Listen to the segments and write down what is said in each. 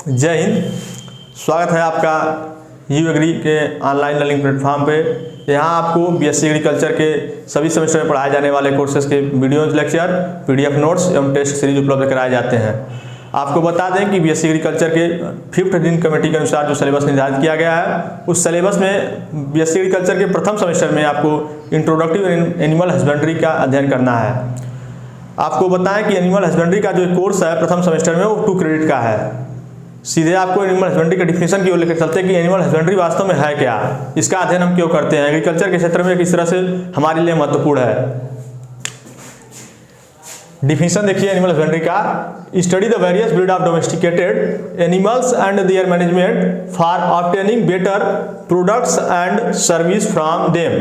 जय हिंद। स्वागत है आपका यू एग्री के ऑनलाइन लर्निंग प्लेटफॉर्म पे। यहाँ आपको बीएससी एग्रीकल्चर के सभी सेमेस्टर में पढ़ाए जाने वाले कोर्सेज के वीडियोज, लेक्चर, पीडीएफ नोट्स एवं टेस्ट सीरीज उपलब्ध कराए जाते हैं। आपको बता दें कि बीएससी एग्रीकल्चर के 5th दिन कमेटी के अनुसार जो सिलेबस निर्धारित किया गया है, उस सिलेबस में बीएससी एग्रीकल्चर के प्रथम सेमेस्टर में आपको इंट्रोडक्टिव एनिमल हस्बेंड्री का अध्ययन करना है। आपको बताएं कि एनिमल हस्बेंड्री का जो कोर्स है प्रथम सेमेस्टर में वो 2 क्रेडिट का है। सीधे आपको एनिमल हस्बेंड्री के डिफिनेशन की ओर लेकर चलते हैं कि एनिमल हस्बेंड्री वास्तव में है क्या, इसका अध्ययन हम क्यों करते हैं, एग्रीकल्चर के क्षेत्र में किस तरह से हमारे लिए महत्वपूर्ण है। डिफिनेशन देखिए एनिमल हस्बेंड्री का। Study the various breed of domesticated animals and there management for obtaining better products and service from them.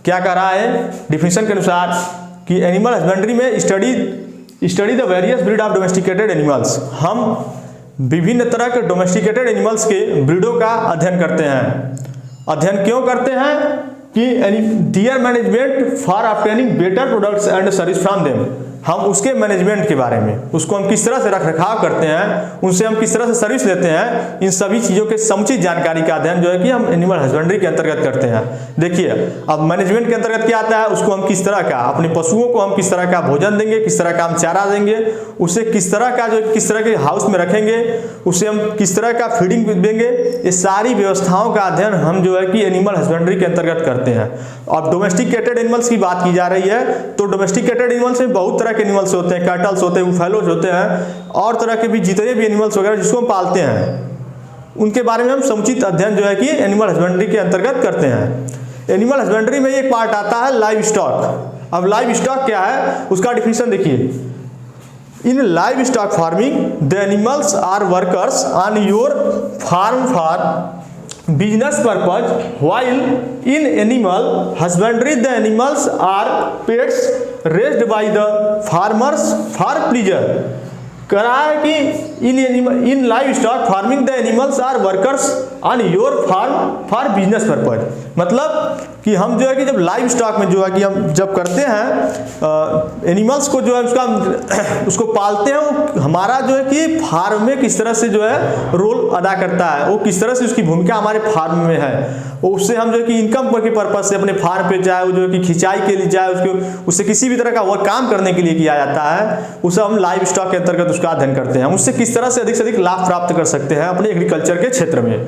क्या कह रहा है डिफिनेशन के अनुसार कि एनिमल हस्बेंड्री में study the various breed of domesticated animals, हम विभिन्न तरह के डोमेस्टिकेटेड एनिमल्स के ब्रीडों का अध्ययन करते हैं। अध्ययन क्यों करते हैं कि their management for obtaining better products and service from them, हम उसके मैनेजमेंट के बारे में, उसको हम किस तरह से रख रखाव करते हैं, उनसे हम किस तरह से सर्विस लेते हैं, इन सभी चीज़ों के समुचित जानकारी का अध्ययन जो है कि हम एनिमल हस्बेंड्री के अंतर्गत करते हैं। देखिए अब मैनेजमेंट के अंतर्गत क्या आता है, उसको हम किस तरह का अपने पशुओं को हम किस तरह का भोजन देंगे, किस तरह का हम चारा देंगे, उसे किस तरह का जो किस तरह के हाउस में रखेंगे, उसे हम किस तरह का फीडिंग देंगे, ये सारी व्यवस्थाओं का अध्ययन हम जो है कि एनिमल हस्बेंड्री के अंतर्गत करते हैं। अब डोमेस्टिकेटेड एनिमल्स की बात की जा रही है तो डोमेस्टिकेटेड एनिमल्स में बहुत तरह के एनिमल्स होते हैं, कैटल्स होते हैं, बुफेलोज होते हैं और तरह के भी जितने भी एनिमल्स वगैरह जिसको हम पालते हैं उनके बारे में हम समुचित अध्ययन जो है कि एनिमल हस्बेंड्री के अंतर्गत करते हैं। एनिमल हस्बेंड्री में एक पार्ट आता है लाइव स्टॉक। अब लाइव स्टॉक क्या है उसका डिफिनेशन देखिए। In livestock farming the animals are workers on your farm for business purpose, while in animal husbandry the animals are pets raised by the farmers for pleasure। कह रहा है कि in livestock farming the animals are workers on your farm for business purpose, मतलब कि हम जो है कि जब लाइव स्टॉक में जो है कि हम जब करते हैं एनिमल्स को जो है उसको पालते हैं, वो हमारा जो है कि फार्म में किस तरह से जो है रोल अदा करता है, वो किस तरह से उसकी भूमिका हमारे फार्म में है, उससे हम जो है कि इनकम के पर्पज से अपने फार्म पे चाहे वो जो है कि खिंचाई के लिए चाहे उससे किसी भी तरह का वर्क काम करने के लिए किया जाता है, उसे हम लाइव स्टॉक के अंतर्गत उसका अध्ययन करते हैं। हम उससे किस तरह से अधिक लाभ प्राप्त कर सकते हैं अपने एग्रीकल्चर के क्षेत्र में।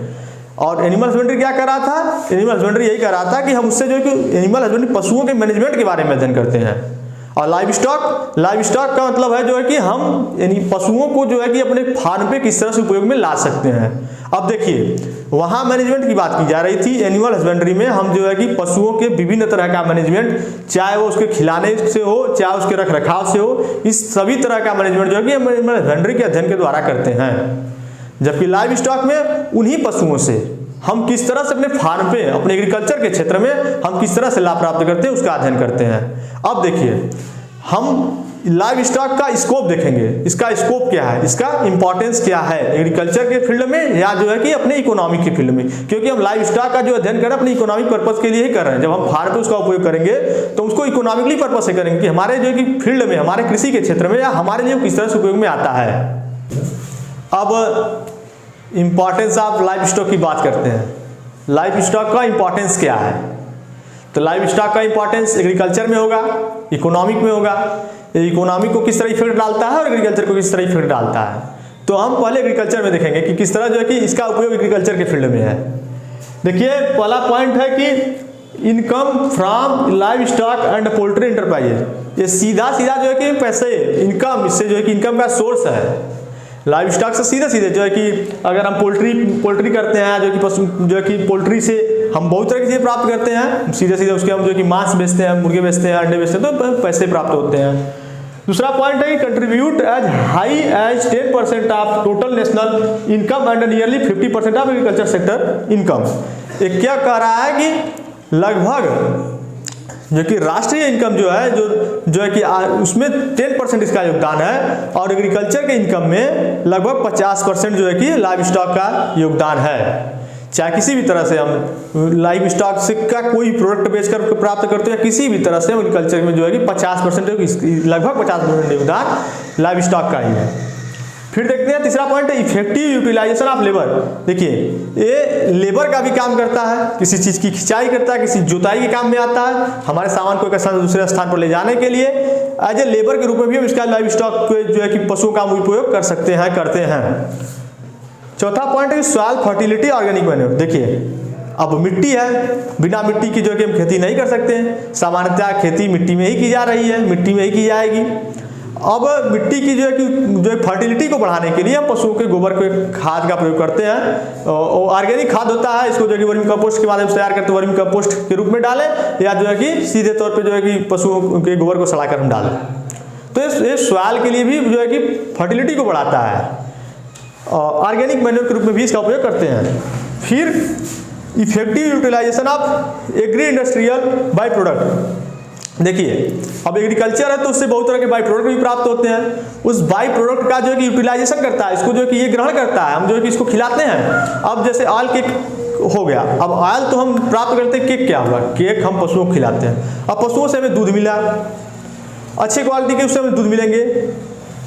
और एनिमल हस्बेंड्री क्या कर रहा था, एनिमल हस्बेंड्री यही कर रहा था कि हम उससे जो है कि एनिमल हस्बेंड्री पशुओं के मैनेजमेंट के बारे में अध्ययन करते हैं। और लाइव स्टॉक का मतलब है जो है कि हम पशुओं को जो है कि अपने फार्म पे किस तरह से उपयोग में ला सकते हैं। अब देखिए वहाँ मैनेजमेंट की बात की जा रही थी। एनिमल हस्बेंड्री में हम जो है कि पशुओं के विभिन्न तरह का मैनेजमेंट, चाहे वो उसके खिलाने से हो चाहे उसके रख रखाव से हो, इस सभी तरह का मैनेजमेंट जो है कि हम एनिमल हस्बेंड्री के अध्ययन के द्वारा करते हैं। जबकि लाइव स्टॉक में उन्हीं पशुओं से हम किस तरह से अपने फार्म पे, अपने एग्रीकल्चर के क्षेत्र में हम किस तरह से लाभ प्राप्त करते हैं उसका अध्ययन करते हैं। अब देखिए हम लाइव स्टॉक का स्कोप देखेंगे। इसका स्कोप क्या है, इसका इंपॉर्टेंस क्या है एग्रीकल्चर के फील्ड में या जो है कि अपने इकोनॉमिक के फील्ड में, क्योंकि हम लाइव स्टॉक का जो अध्ययन कर रहे हैं अपने इकोनॉमिक पर्पस के लिए ही कर रहे हैं। जब हम फार्म पे उसका उपयोग करेंगे तो उसको इकोनॉमिकली पर्पस से करेंगे कि हमारे जो है कि फील्ड में, हमारे कृषि के क्षेत्र में या हमारे लिए किस तरह से उपयोग में आता है। अब इंपॉर्टेंस ऑफ लाइव स्टॉक की बात करते हैं। लाइव स्टॉक का इंपॉर्टेंस क्या है, तो लाइव स्टॉक का इंपॉर्टेंस एग्रीकल्चर में होगा, इकोनॉमिक में होगा। इकोनॉमिक को किस तरह इफेक्ट डालता है और एग्रीकल्चर को किस तरह इफेक्ट डालता है। तो हम पहले एग्रीकल्चर में देखेंगे कि किस तरह जो है कि इसका उपयोग एग्रीकल्चर के फील्ड में है। देखिए पहला पॉइंट है कि income from live stock and poultry enterprises. ये सीधा जो है कि पैसे इनकम, इससे जो है कि इनकम का सोर्स है। लाइव स्टॉक से सीधे जो है कि अगर हम पोल्ट्री करते हैं जो कि पशु जो है कि पोल्ट्री से हम बहुत तरह की चीज़ें प्राप्त करते हैं, सीधे उसके हम जो है कि मांस बेचते हैं, मुर्गे बेचते हैं, अंडे बेचते हैं, तो पैसे प्राप्त होते हैं। दूसरा पॉइंट है कि contribute as high as 10% of total national income and nearly 50% of agriculture sector income. ये क्या कह रहा है कि लगभग जो कि राष्ट्रीय इनकम जो है कि उसमें 10% इसका योगदान है और एग्रीकल्चर के इनकम में लगभग 50% जो है कि लाइव स्टॉक का योगदान है। चाहे किसी भी तरह से हम लाइव स्टॉक से का कोई प्रोडक्ट बेचकर प्राप्त करते हैं, किसी भी तरह से हम एग्रीकल्चर में जो है कि 50% लगभग 50% योगदान लाइव स्टॉक का ही है। फिर देखते हैं तीसरा point, effective utilization of labour. देखिए ये लेबर का भी काम करता है, किसी चीज़ की खिंचाई करता है, किसी जुताई के काम में आता है, हमारे सामान को एक स्थान से दूसरे स्थान पर ले जाने के लिए एज ए लेबर के रूप में भी हम इसका लाइव स्टॉक जो है कि पशुओं का उपयोग कर सकते हैं, करते हैं। चौथा पॉइंट है सॉइल फर्टिलिटी ऑर्गेनिक मैन्योर। देखिए अब मिट्टी है, बिना मिट्टी की जो है कि हम खेती नहीं कर सकते हैं, सामान्यतः खेती मिट्टी में ही की जा रही है, मिट्टी में ही की जाएगी। अब मिट्टी की जो है फर्टिलिटी को बढ़ाने के लिए हम पशुओं के गोबर के खाद का प्रयोग करते हैं। ऑर्गेनिक खाद होता है, इसको जो है कि वर्मी कंपोस्ट के माध्यम से तैयार करते हैं, वर्मी कंपोस्ट के रूप में डालें या जो है कि सीधे तौर पे जो है कि पशुओं के गोबर को सड़ाकर हम डालें। तो ये सॉइल के लिए भी जो है कि फर्टिलिटी को बढ़ाता है। ऑर्गेनिक मैन्योर के रूप में भी इसका उपयोग करते हैं। फिर effective utilization of agri industrial by product. देखिए अब एग्रीकल्चर है तो उससे बहुत तरह के बाई प्रोडक्ट भी प्राप्त होते हैं। उस बाई प्रोडक्ट का जो है कि यूटिलाइजेशन करता है, इसको जो है कि ये ग्रहण करता है, हम जो है कि इसको खिलाते हैं। अब जैसे ऑयल केक हो गया, अब ऑयल तो हम प्राप्त करते हैं, केक क्या हुआ, केक हम पशुओं को खिलाते हैं। अब पशुओं से हमें दूध मिला, अच्छी क्वालिटी के उससे हमें दूध मिलेंगे।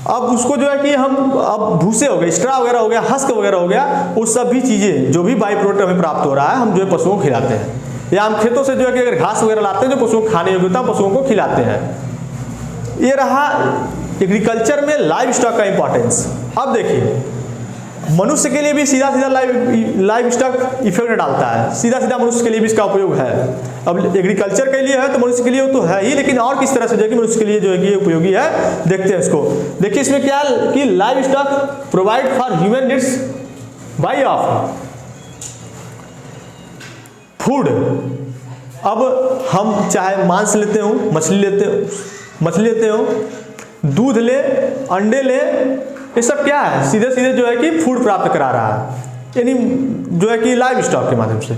अब उसको जो है कि हम अब भूसे हो गए, स्ट्रा वगैरह हो गया, हस्क वगैरह हो गया, उस सभी चीज़ें जो भी बाई प्रोडक्ट हमें प्राप्त हो रहा है हम जो है पशुओं को खिलाते हैं। या हम खेतों से जो है कि अगर घास वगैरह लाते हैं जो पशुओं को खाने योग्य होता है, पशुओं को खिलाते हैं। ये रहा एग्रीकल्चर में लाइव स्टॉक का इंपॉर्टेंस। अब देखिए मनुष्य के लिए भी सीधा सीधा लाइव स्टॉक इफेक्ट डालता है, सीधा सीधा मनुष्य के लिए भी इसका उपयोग है। अब एग्रीकल्चर के लिए है तो मनुष्य के लिए तो है ही, लेकिन और किस तरह से जो है कि मनुष्य के लिए जो है कि ये उपयोगी है, देखते हैं इसको। देखिए इसमें क्या है कि livestock provide for human needs by of food. अब हम चाहे मांस लेते हो, मछली लेते हो, दूध ले, अंडे ले, ये सब क्या है, सीधे सीधे जो है कि फूड प्राप्त करा रहा है, यानी जो है कि लाइव स्टॉक के माध्यम से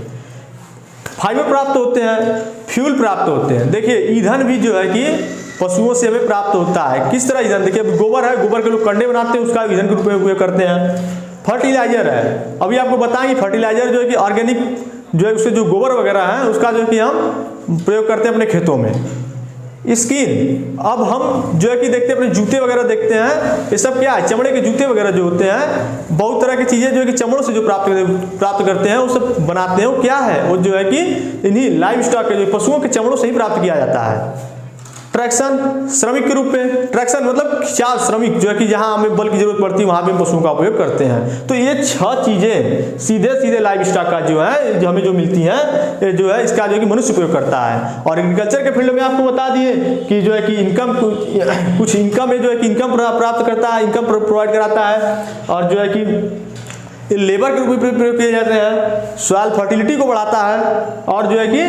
फाइबर प्राप्त होते हैं, फ्यूल प्राप्त होते हैं। देखिए ईंधन भी जो है कि पशुओं से हमें प्राप्त होता है। किस तरह ईंधन, देखिए अब गोबर है, गोबर के लोग कंडे बनाते हैं, उसका ईंधन के रूप में उपयोग करते हैं। फर्टिलाइजर है, अभी आपको बताएंगे फर्टिलाइजर जो है कि ऑर्गेनिक जो है उससे जो गोबर वगैरह है उसका जो है कि हम प्रयोग करते हैं अपने खेतों में। स्किन, अब हम जो है कि देखते हैं अपने जूते वगैरह देखते हैं, ये सब क्या है, चमड़े के जूते वगैरह जो होते हैं, बहुत तरह की चीज़ें जो है कि चमड़ों से जो प्राप्त करते हैं, वो सब बनाते हैं, वो क्या है, वो जो है कि इन्हीं लाइव स्टॉक के जो पशुओं के चमड़ों से ही प्राप्त किया जाता है। ट्रैक्शन, श्रमिक के रूप में, ट्रैक्शन मतलब खिंचाव, श्रमिक जो है कि जहाँ हमें बल की जरूरत पड़ती है वहाँ पे पशुओं का उपयोग करते हैं। तो ये 6 चीज़ें सीधे सीधे लाइव स्टॉक का जो है जो हमें जो मिलती हैं, ये जो है इसका जो है कि मनुष्य उपयोग करता है। और एग्रीकल्चर के फील्ड में आपको बता दिए कि जो है कि इनकम, कुछ इनकम है जो है कि इनकम प्राप्त करता है, इनकम प्रोवाइड कराता है, और जो है कि लेबर के रूप में प्रयोग किए जाते हैं, सॉइल फर्टिलिटी को बढ़ाता है, और जो है कि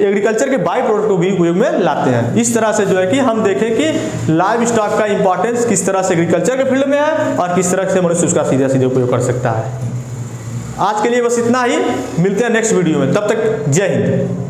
एग्रीकल्चर के बाई प्रोडक्ट को भी उपयोग में लाते हैं। इस तरह से जो है कि हम देखें कि लाइव स्टॉक का इंपॉर्टेंस किस तरह से एग्रीकल्चर के फील्ड में है और किस तरह से मनुष्य उसका सीधे सीधे उपयोग कर सकता है। आज के लिए बस इतना ही, मिलते हैं नेक्स्ट वीडियो में, तब तक जय हिंद।